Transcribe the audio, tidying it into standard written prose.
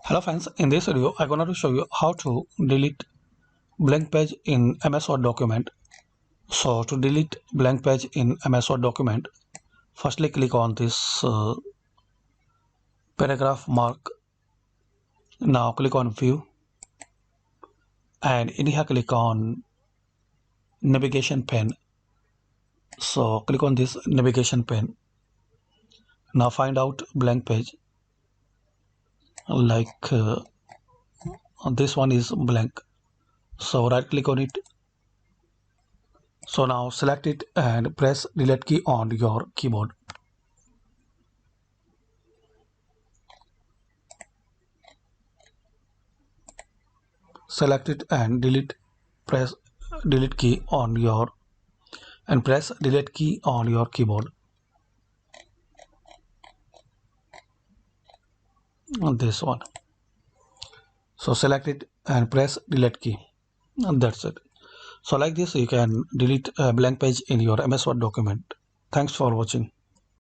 Hello friends, in this video I'm going to show you how to delete blank page in MS Word document. So to delete blank page in MS Word document, firstly click on this paragraph mark. Now click on view and in here click on navigation pane. So click on this navigation pane. Now find out blank page like this one is blank. So right click on it. So now select it and press delete key on your keyboard. Select it and press delete key on your press delete key on your keyboard on this one. So select it and press delete key, and that's it. So like this you can delete a blank page in your MS Word document. Thanks for watching.